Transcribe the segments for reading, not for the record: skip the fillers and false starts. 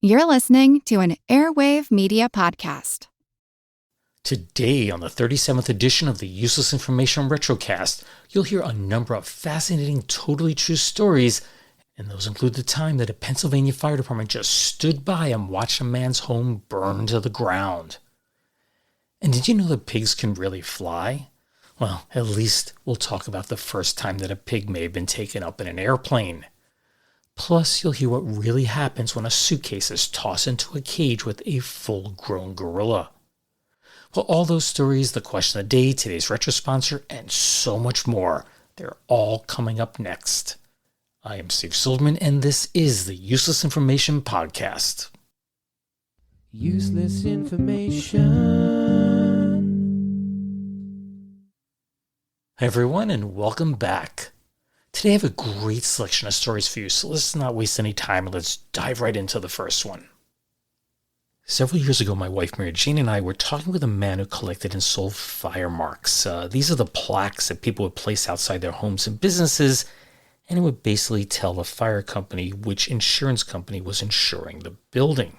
You're listening to an Airwave Media Podcast. Today, on the 37th edition of the Useless Information Retrocast, you'll hear a number of fascinating, totally true stories, and those include the time that a Pennsylvania fire department just stood by and watched a man's home burn to the ground. And did you know that pigs can really fly? Well, at least we'll talk about the first time that a pig may have been taken up in an airplane. Plus, you'll hear what really happens when a suitcase is tossed into a cage with a full-grown gorilla. Well, all those stories, the question of the day, today's retro sponsor, and so much more, they're all coming up next. I am Steve Silverman, and this is the Useless Information Podcast. Useless information. Hi, everyone, and welcome back. Today I have a great selection of stories for you, so let's not waste any time and let's dive right into the first one. Several years ago, my wife Mary Jane and I were talking with a man who collected and sold fire marks. These are the plaques that people would place outside their homes and businesses, and it would basically tell the fire company which insurance company was insuring the building.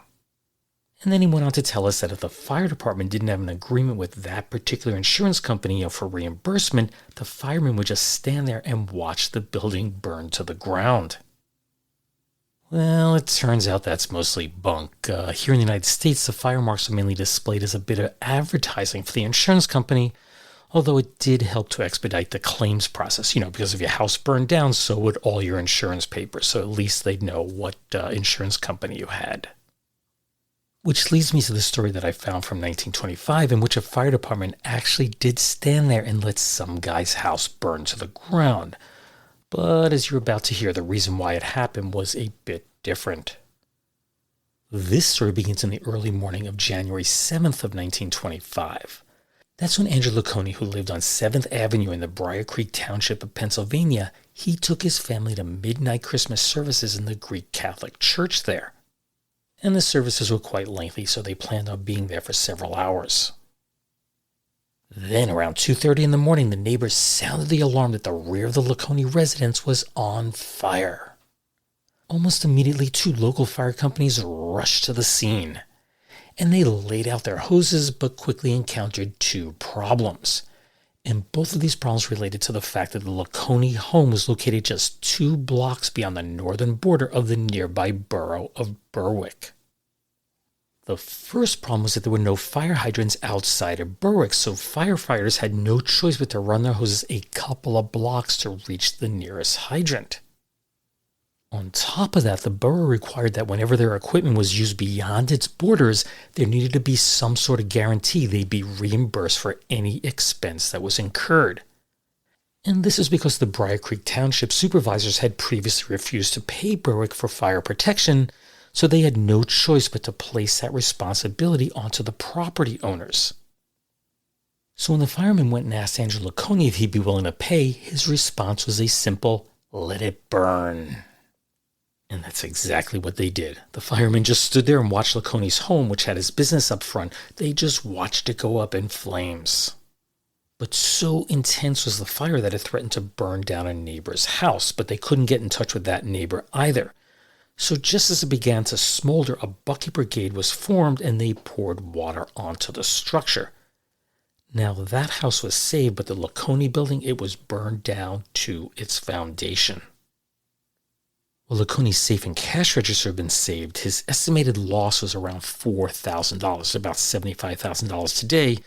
And then he went on to tell us that if the fire department didn't have an agreement with that particular insurance company for reimbursement, the firemen would just stand there and watch the building burn to the ground. Well, it turns out that's mostly bunk. Here in the United States, the fire marks are mainly displayed as a bit of advertising for the insurance company, although it did help to expedite the claims process, because if your house burned down, so would all your insurance papers, so at least they'd know what insurance company you had. Which leads me to the story that I found from 1925 in which a fire department actually did stand there and let some guy's house burn to the ground. But as you're about to hear, the reason why it happened was a bit different. This story begins in the early morning of January 7th of 1925. That's when Andrew Lacconi, who lived on 7th Avenue in the Briar Creek Township of Pennsylvania, he took his family to midnight Christmas services in the Greek Catholic Church there. And the services were quite lengthy, so they planned on being there for several hours. Then, around 2:30 in the morning, the neighbors sounded the alarm that the rear of the Lacconi residence was on fire. Almost immediately, 2 local fire companies rushed to the scene, and they laid out their hoses, but quickly encountered 2 problems. And both of these problems related to the fact that the Lacconi home was located just 2 blocks beyond the northern border of the nearby borough of Berwick. The first problem was that there were no fire hydrants outside of Berwick, so firefighters had no choice but to run their hoses a couple of blocks to reach the nearest hydrant. On top of that, the borough required that whenever their equipment was used beyond its borders, there needed to be some sort of guarantee they'd be reimbursed for any expense that was incurred. And this is because the Briar Creek Township supervisors had previously refused to pay Berwick for fire protection, so they had no choice but to place that responsibility onto the property owners. So when the firemen went and asked Andrew Lacconi if he'd be willing to pay, his response was a simple, "Let it burn." And that's exactly what they did. The firemen just stood there and watched Lacconi's home, which had his business up front. They just watched it go up in flames. But so intense was the fire that it threatened to burn down a neighbor's house, but they couldn't get in touch with that neighbor either. So just as it began to smolder, a bucket brigade was formed and they poured water onto the structure. Now that house was saved, but the Lacconi building, it was burned down to its foundation. Well, Lacconi's safe and cash register had been saved. His estimated loss was around $4,000, about $75,000 today,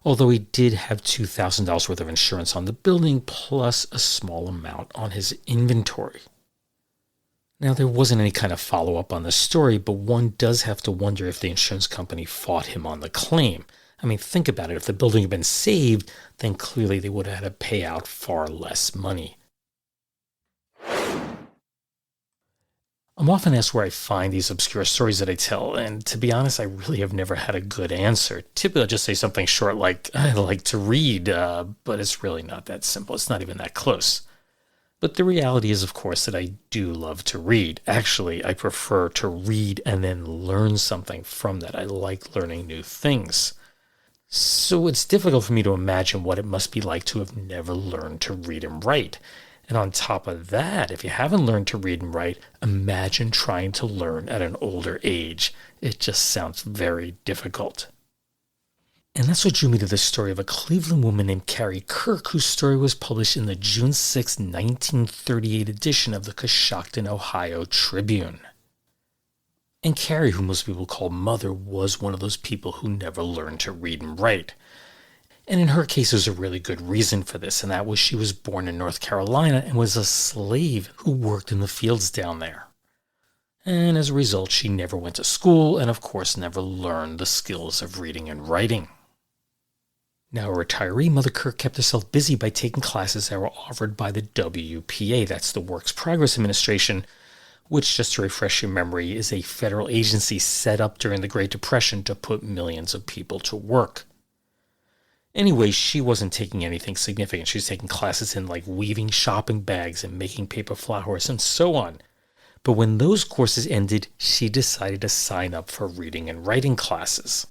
although he did have $2,000 worth of insurance on the building, plus a small amount on his inventory. Now, there wasn't any kind of follow-up on the story, but one does have to wonder if the insurance company fought him on the claim. I mean, think about it. If the building had been saved, then clearly they would have had to pay out far less money. I'm often asked where I find these obscure stories that I tell, and to be honest, I really have never had a good answer. Typically, I'll just say something short like, I like to read, but it's really not that simple. It's not even that close. But the reality is, of course, that I do love to read. Actually, I prefer to read and then learn something from that. I like learning new things. So it's difficult for me to imagine what it must be like to have never learned to read and write. And on top of that, if you haven't learned to read and write, imagine trying to learn at an older age. It just sounds very difficult. And that's what drew me to the story of a Cleveland woman named Carrie Kirk, whose story was published in the June 6, 1938 edition of the Coshocton, Ohio Tribune. And Carrie, who most people call Mother, was one of those people who never learned to read and write. And in her case, there's a really good reason for this, and that was she was born in North Carolina and was a slave who worked in the fields down there. And as a result, she never went to school and, of course, never learned the skills of reading and writing. Now a retiree, Mother Kirk kept herself busy by taking classes that were offered by the WPA, that's the Works Progress Administration, which, just to refresh your memory, is a federal agency set up during the Great Depression to put millions of people to work. Anyway, she wasn't taking anything significant. She was taking classes in like weaving shopping bags and making paper flowers and so on. But when those courses ended, she decided to sign up for reading and writing classes.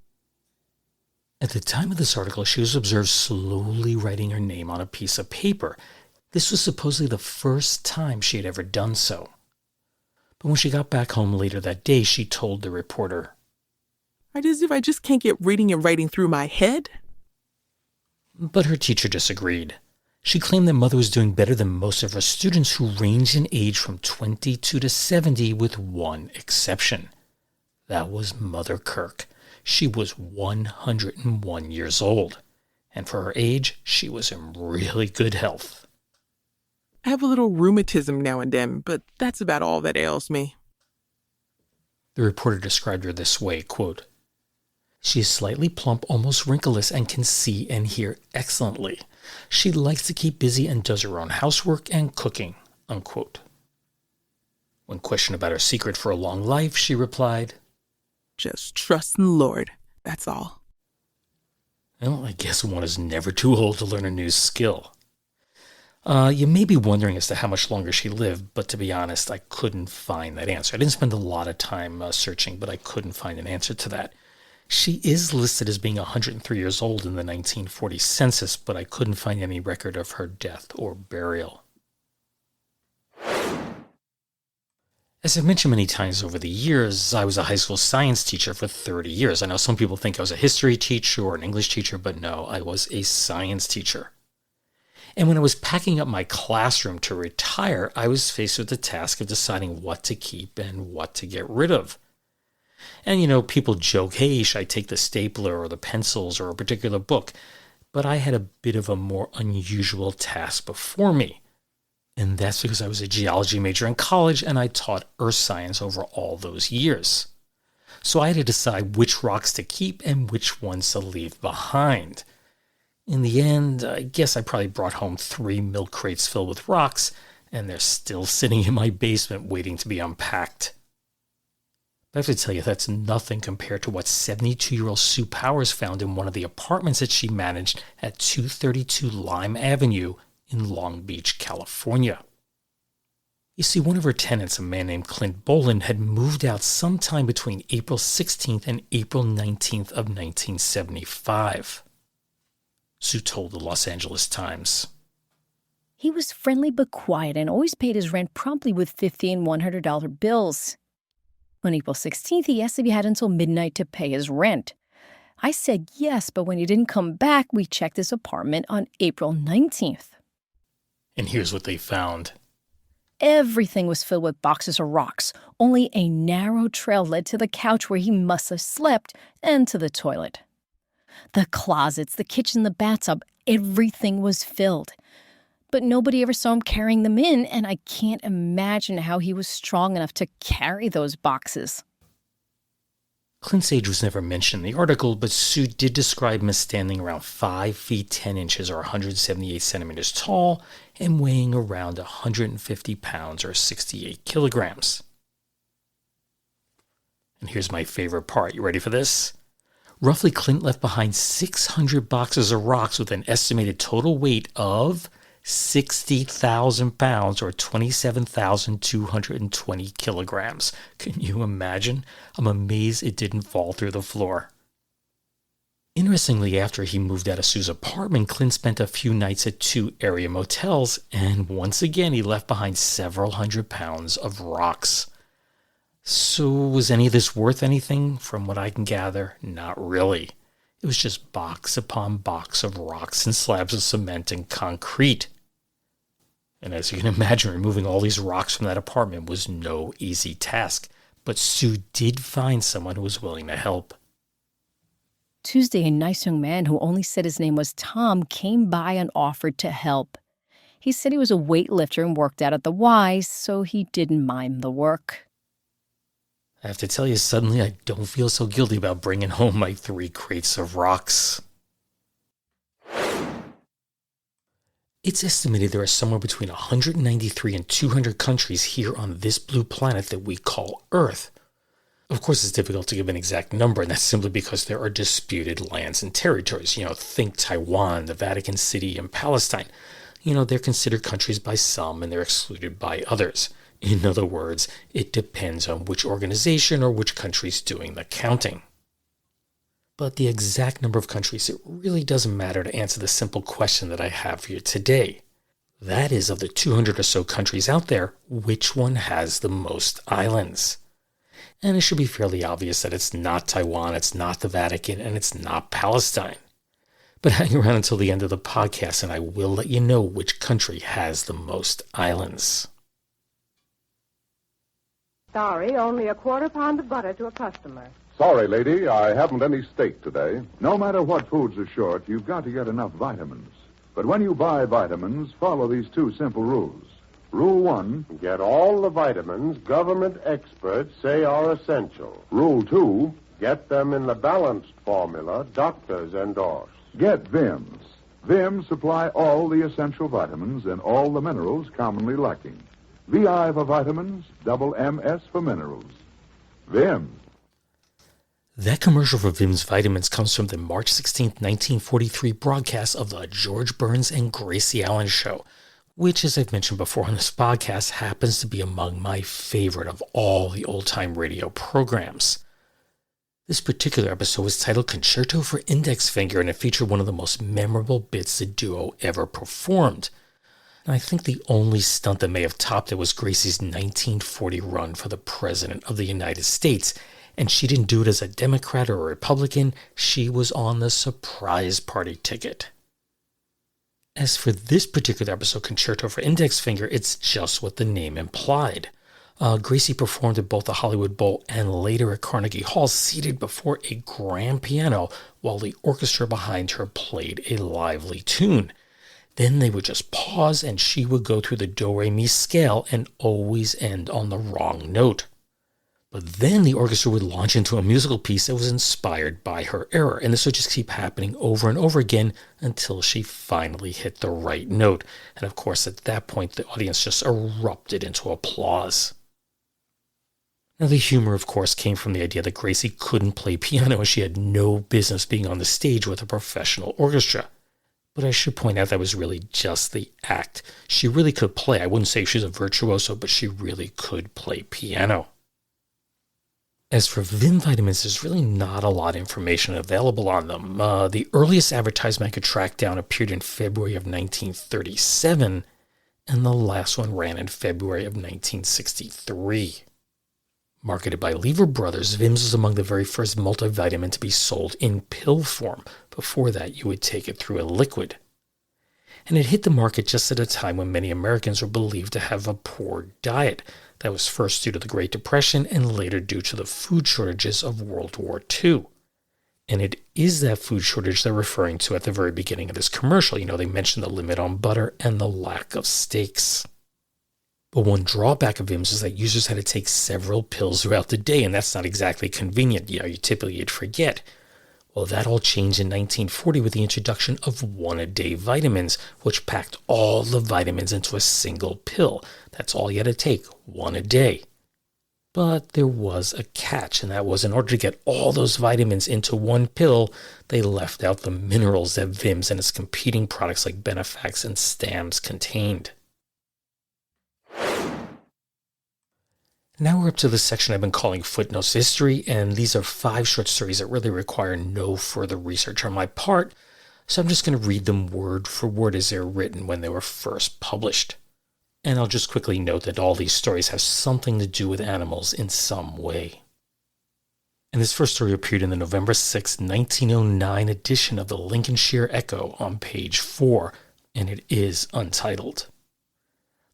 At the time of this article, she was observed slowly writing her name on a piece of paper. This was supposedly the first time she had ever done so. But when she got back home later that day, she told the reporter, I just can't get reading and writing through my head. But her teacher disagreed. She claimed that Mother was doing better than most of her students who ranged in age from 22 to 70 with one exception. That was Mother Kirk. She was 101 years old, and for her age, she was in really good health. I have a little rheumatism now and then, but that's about all that ails me. The reporter described her this way, quote, She is slightly plump, almost wrinkleless, and can see and hear excellently. She likes to keep busy and does her own housework and cooking, unquote. When questioned about her secret for a long life, she replied, Just trust in the Lord, that's all. Well, I guess one is never too old to learn a new skill. You may be wondering as to how much longer she lived, but to be honest, I couldn't find that answer. I didn't spend a lot of time searching, but I couldn't find an answer to that. She is listed as being 103 years old in the 1940 census, but I couldn't find any record of her death or burial. As I've mentioned many times over the years, I was a high school science teacher for 30 years. I know some people think I was a history teacher or an English teacher, but no, I was a science teacher. And when I was packing up my classroom to retire, I was faced with the task of deciding what to keep and what to get rid of. And, people joke, hey, should I take the stapler or the pencils or a particular book? But I had a bit of a more unusual task before me. And that's because I was a geology major in college and I taught earth science over all those years. So I had to decide which rocks to keep and which ones to leave behind. In the end, I guess I probably brought home 3 milk crates filled with rocks, and they're still sitting in my basement waiting to be unpacked. But I have to tell you, that's nothing compared to what 72-year-old Sue Powers found in one of the apartments that she managed at 232 Lime Avenue in Long Beach, California. You see, one of her tenants, a man named Clint Boland, had moved out sometime between April 16th and April 19th of 1975. Sue told the Los Angeles Times. He was friendly but quiet and always paid his rent promptly with $50 and $100 bills. On April 16th, he asked if he had until midnight to pay his rent. I said yes, but when he didn't come back, we checked his apartment on April 19th. And here's what they found. Everything was filled with boxes of rocks. Only a narrow trail led to the couch where he must have slept and to the toilet. The closets, the kitchen, the bathtub, everything was filled. But nobody ever saw him carrying them in, and I can't imagine how he was strong enough to carry those boxes. Clint's age was never mentioned in the article, but Sue did describe him as standing around 5 feet 10 inches or 178 centimeters tall and weighing around 150 pounds or 68 kilograms. And here's my favorite part. You ready for this? Roughly, Clint left behind 600 boxes of rocks with an estimated total weight of 60,000 pounds or 27,220 kilograms. Can you imagine? I'm amazed it didn't fall through the floor. Interestingly, after he moved out of Sue's apartment, Clint spent a few nights at 2 area motels, and once again he left behind several hundred pounds of rocks. So was any of this worth anything? From what I can gather, not really. It was just box upon box of rocks and slabs of cement and concrete. And as you can imagine, removing all these rocks from that apartment was no easy task. But Sue did find someone who was willing to help. Tuesday, a nice young man who only said his name was Tom came by and offered to help. He said he was a weightlifter and worked out at the Y, so he didn't mind the work. I have to tell you, suddenly I don't feel so guilty about bringing home my 3 crates of rocks. It's estimated there are somewhere between 193 and 200 countries here on this blue planet that we call Earth. Of course, it's difficult to give an exact number, and that's simply because there are disputed lands and territories. Think Taiwan, the Vatican City, and Palestine. They're considered countries by some, and they're excluded by others. In other words, it depends on which organization or which country's doing the counting. But the exact number of countries, it really doesn't matter to answer the simple question that I have for you today. That is, of the 200 or so countries out there, which one has the most islands? And it should be fairly obvious that it's not Taiwan, it's not the Vatican, and it's not Palestine. But hang around until the end of the podcast and I will let you know which country has the most islands. Sorry, only a quarter pound of butter to a customer. Sorry, lady, I haven't any steak today. No matter what foods are short, you've got to get enough vitamins. But when you buy vitamins, follow these 2 simple rules. Rule 1, get all the vitamins government experts say are essential. Rule 2, Get them in the balanced formula doctors endorse. get Vims. Vims supply all the essential vitamins and all the minerals commonly lacking. VI for vitamins, double MS for minerals. Vim. That commercial for Vim's Vitamins comes from the March 16, 1943 broadcast of the George Burns and Gracie Allen Show, which, as I've mentioned before on this podcast, happens to be among my favorite of all the old-time radio programs. This particular episode was titled Concerto for Index Finger, and it featured one of the most memorable bits the duo ever performed. And I think the only stunt that may have topped it was Gracie's 1940 run for the President of the United States. And she didn't do it as a Democrat or a Republican. She was on the surprise party ticket. As for this particular episode, Concerto for Index Finger, it's just what the name implied. Gracie performed at both the Hollywood Bowl and later at Carnegie Hall, seated before a grand piano while the orchestra behind her played a lively tune. Then they would just pause and she would go through the do-re-mi scale and always end on the wrong note. But then the orchestra would launch into a musical piece that was inspired by her error, and this would just keep happening over and over again until she finally hit the right note. And of course, at that point, the audience just erupted into applause. Now, the humor, of course, came from the idea that Gracie couldn't play piano and she had no business being on the stage with a professional orchestra. But I should point out that was really just the act. She really could play. I wouldn't say she's a virtuoso, but she really could play piano. As for Vim Vitamins, there's really not a lot of information available on them. The earliest advertisement I could track down appeared in February of 1937, and the last one ran in February of 1963. Marketed by Lever Brothers, Vim's was among the very first multivitamin to be sold in pill form. Before that, you would take it through a liquid. And it hit the market just at a time when many Americans were believed to have a poor diet. That was first due to the Great Depression and later due to the food shortages of World War II. And it is that food shortage they're referring to at the very beginning of this commercial. They mentioned the limit on butter and the lack of steaks. But one drawback of Vim's is that users had to take several pills throughout the day, and that's not exactly convenient. You'd forget. Well, that all changed in 1940 with the introduction of one-a-day vitamins, which packed all the vitamins into a single pill. That's all you had to take, one a day. But there was a catch, and that was in order to get all those vitamins into one pill, they left out the minerals that Vim's and its competing products like Benefax and Stams contained. Now we're up to the section I've been calling Footnotes History, and these are 5 short stories that really require no further research on my part, so I'm just going to read them word for word as they're written when they were first published. And I'll just quickly note that all these stories have something to do with animals in some way. And this first story appeared in the November 6, 1909 edition of the Lincolnshire Echo on page 4, and it is untitled.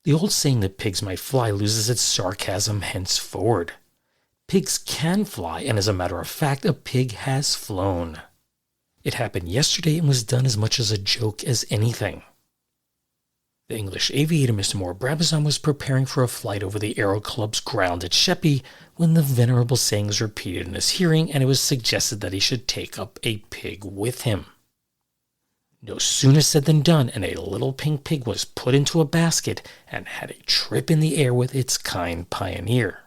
The old saying that pigs might fly loses its sarcasm henceforward. Pigs can fly, and as a matter of fact, a pig has flown. It happened yesterday and was done as much as a joke as anything. The English aviator Mr. Moore Brabazon was preparing for a flight over the Aero Club's ground at Sheppey when the venerable saying was repeated in his hearing, and it was suggested that he should take up a pig with him. No sooner said than done, and a little pink pig was put into a basket and had a trip in the air with its kind pioneer.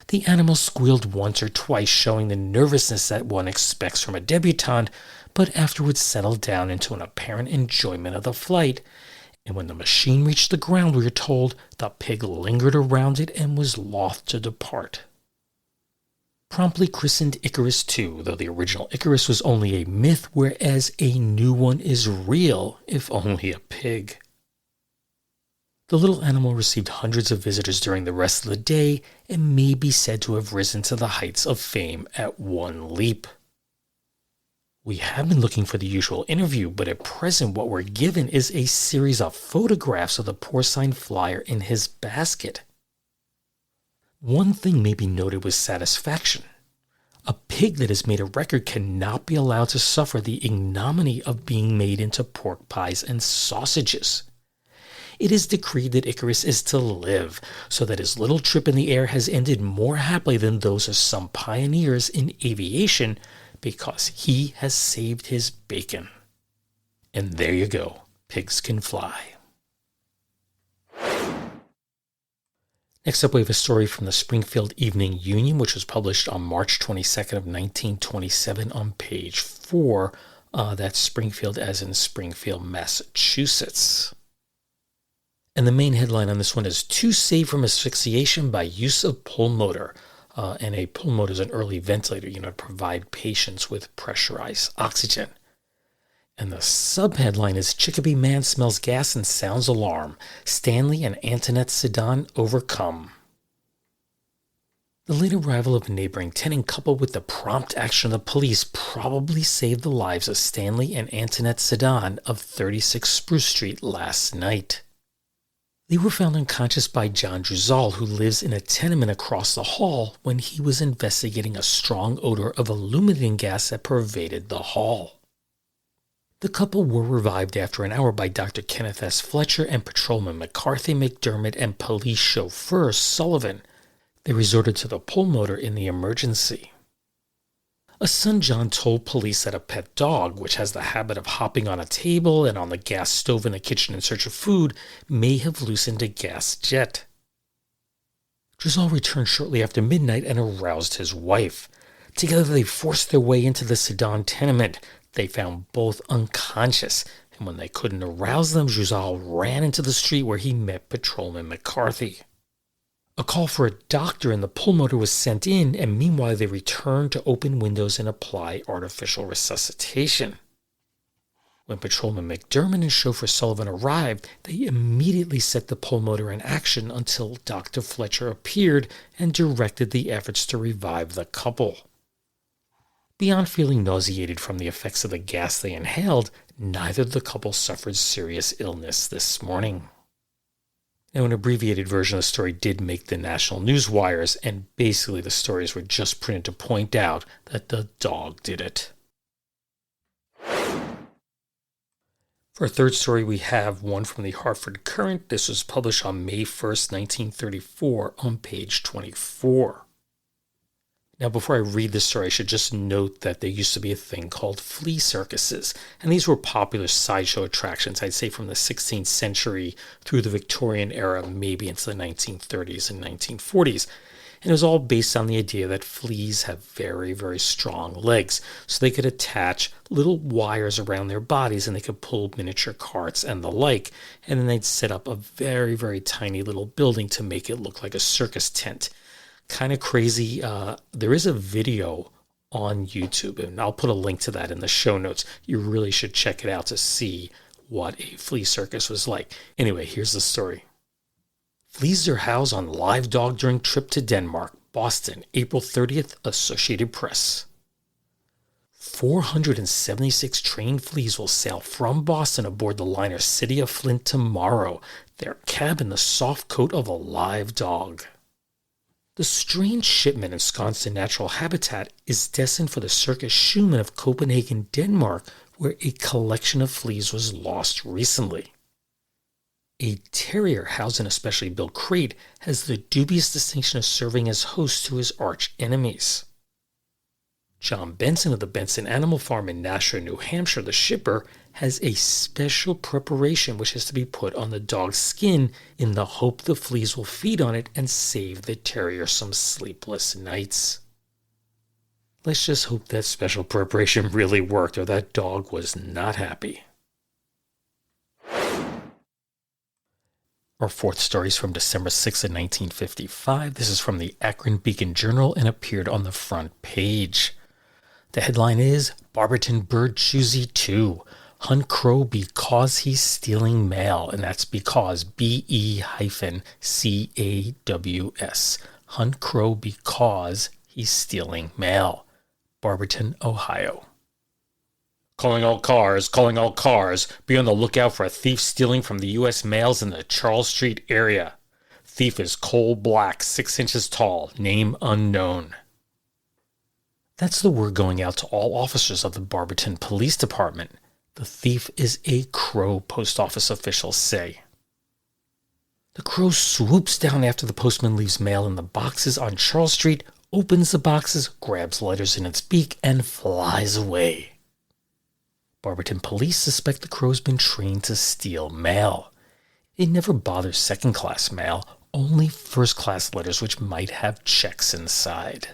The animal squealed once or twice, showing the nervousness that one expects from a debutante, but afterwards settled down into an apparent enjoyment of the flight, and when the machine reached the ground, we are told, the pig lingered around it and was loth to depart. Promptly christened Icarus II, though the original Icarus was only a myth, whereas a new one is real, if only a pig. The little animal received hundreds of visitors during the rest of the day and may be said to have risen to the heights of fame at one leap. We have been looking for the usual interview, but at present what we're given is a series of photographs of the porcine flyer in his basket. One thing may be noted with satisfaction. A pig that has made a record cannot be allowed to suffer the ignominy of being made into pork pies and sausages. It is decreed that Icarus is to live, so that his little trip in the air has ended more happily than those of some pioneers in aviation, because he has saved his bacon. And there you go, pigs can fly. Next up, we have a story from the Springfield Evening Union, which was published on March 22nd of 1927 on page 4. That's Springfield as in Springfield, Massachusetts. And the main headline on this one is "To Save from Asphyxiation by Use of Pulmotor." And a pulmotor is an early ventilator, to provide patients with pressurized oxygen. And the subheadline is "Chicopee Man Smells Gas and Sounds Alarm. Stanley and Antoinette Sedan Overcome." The late arrival of a neighboring tenant coupled with the prompt action of the police probably saved the lives of Stanley and Antoinette Sedan of 36 Spruce Street last night. They were found unconscious by John Druzal, who lives in a tenement across the hall, when he was investigating a strong odor of illuminating gas that pervaded the hall. The couple were revived after an hour by Dr. Kenneth S. Fletcher and Patrolman McCarthy McDermott and police chauffeur Sullivan. They resorted to the pulmotor in the emergency. A son John told police that a pet dog, which has the habit of hopping on a table and on the gas stove in the kitchen in search of food, may have loosened a gas jet. Druzal returned shortly after midnight and aroused his wife. Together they forced their way into the Sedan tenement. They found both unconscious, and when they couldn't arouse them, Druzal ran into the street where he met Patrolman McCarthy. A call for a doctor and the pulmotor was sent in, and meanwhile they returned to open windows and apply artificial resuscitation. When Patrolman McDermott and chauffeur Sullivan arrived, they immediately set the pulmotor in action until Dr. Fletcher appeared and directed the efforts to revive the couple. Beyond feeling nauseated from the effects of the gas they inhaled, neither of the couple suffered serious illness this morning. Now, an abbreviated version of the story did make the national news wires, and basically the stories were just printed to point out that the dog did it. For our third story, we have one from the Hartford Courant. This was published on May 1st, 1934, on page 24. Now, before I read this story, I should just note that there used to be a thing called flea circuses, and these were popular sideshow attractions, I'd say from the 16th century through the Victorian era, maybe into the 1930s and 1940s. And it was all based on the idea that fleas have very, very strong legs. So they could attach little wires around their bodies and they could pull miniature carts and the like. And then they'd set up a very, very tiny little building to make it look like a circus tent. Kind of crazy. There is a video on YouTube, and I'll put a link to that in the show notes. You really should check it out to see what a flea circus was like. Anyway, here's the story. Fleas are housed on live dog during trip to Denmark, Boston, April 30th, Associated Press. 476 trained fleas will sail from Boston aboard the liner City of Flint tomorrow, their cab in the soft coat of a live dog. The strange shipment ensconced in natural habitat is destined for the Circus Schumann of Copenhagen, Denmark, where a collection of fleas was lost recently. A terrier housed in a specially built crate has the dubious distinction of serving as host to his arch enemies. John Benson of the Benson Animal Farm in Nashua, New Hampshire, the shipper, has a special preparation which has to be put on the dog's skin in the hope the fleas will feed on it and save the terrier some sleepless nights. Let's just hope that special preparation really worked or that dog was not happy. Our fourth story is from December 6th of 1955. This is from the Akron Beacon Journal and appeared on the front page. The headline is, Barberton Bird Choosy 2. Hunt crow because he's stealing mail. And that's because, B-E-C-A-W-S. Hunt crow because he's stealing mail. Barberton, Ohio. Calling all cars, be on the lookout for a thief stealing from the U.S. mails in the Charles Street area. Thief is coal black, 6 inches tall, name unknown. That's the word going out to all officers of the Barberton Police Department. The thief is a crow, post office officials say. The crow swoops down after the postman leaves mail in the boxes on Charles Street, opens the boxes, grabs letters in its beak, and flies away. Barberton police suspect the crow's been trained to steal mail. It never bothers second-class mail, only first-class letters which might have checks inside.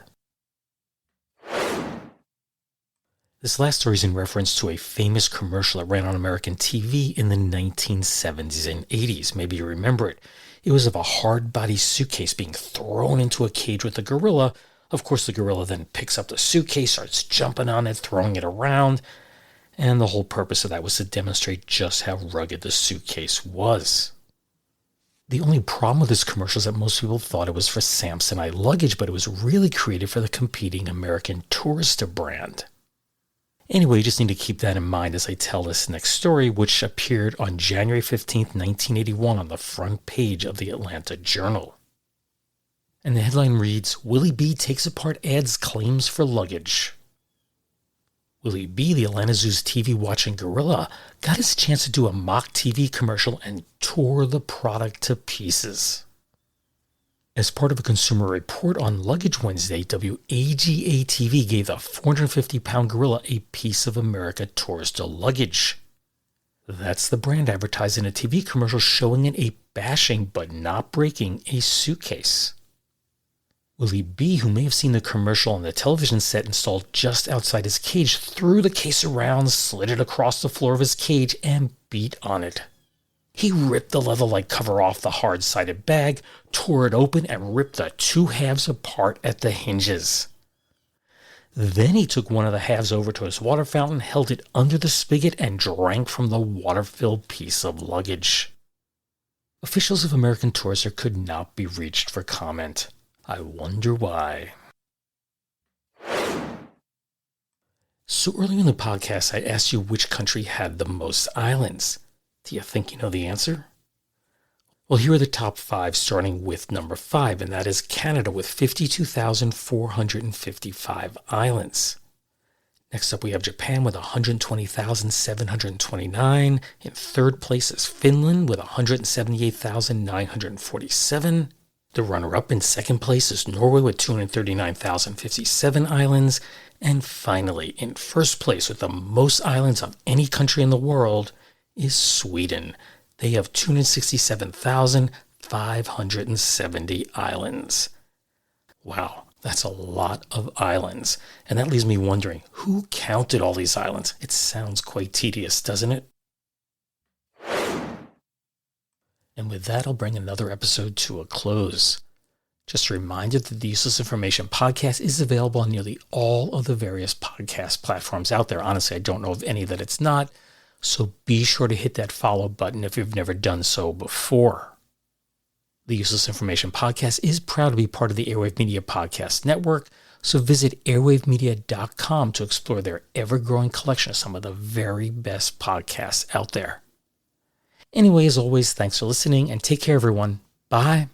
This last story is in reference to a famous commercial that ran on American TV in the 1970s and 80s. Maybe you remember it. It was of a hard-body suitcase being thrown into a cage with a gorilla. Of course, the gorilla then picks up the suitcase, starts jumping on it, throwing it around. And the whole purpose of that was to demonstrate just how rugged the suitcase was. The only problem with this commercial is that most people thought it was for Samsonite luggage, but it was really created for the competing American Tourister brand. Anyway, you just need to keep that in mind as I tell this next story, which appeared on January 15th, 1981 on the front page of the Atlanta Journal. And the headline reads, Willie B takes apart ads claims for luggage. Willie B, the Atlanta Zoo's TV-watching gorilla, got his chance to do a mock TV commercial and tore the product to pieces. As part of a consumer report on Luggage Wednesday, WAGA-TV gave the 450-pound gorilla a piece of America Tourister luggage. That's the brand advertised in a TV commercial showing it a bashing but not breaking a suitcase. Willie B, who may have seen the commercial on the television set installed just outside his cage, threw the case around, slid it across the floor of his cage, and beat on it. He ripped the leather-like cover off the hard-sided bag, tore it open, and ripped the two halves apart at the hinges. Then he took one of the halves over to his water fountain, held it under the spigot, and drank from the water-filled piece of luggage. Officials of American Tourister could not be reached for comment. I wonder why. So earlier in the podcast, I asked you which country had the most islands. Do you think you know the answer? Well, here are the top 5, starting with number 5, and that is Canada with 52,455 islands. Next up, we have Japan with 120,729. In third place is Finland with 178,947. The runner-up in second place is Norway with 239,057 islands. And finally, in first place with the most islands of any country in the world is Sweden. They have 267,570 islands. Wow, that's a lot of islands. And that leaves me wondering, who counted all these islands? It sounds quite tedious, doesn't it? And with that, I'll bring another episode to a close. Just a reminder that the Useless Information Podcast is available on nearly all of the various podcast platforms out there. Honestly, I don't know of any that it's not. So be sure to hit that follow button if you've never done so before. The Useless Information Podcast is proud to be part of the Airwave Media Podcast Network, so visit airwavemedia.com to explore their ever-growing collection of some of the very best podcasts out there. Anyway, as always, thanks for listening, and take care, everyone. Bye.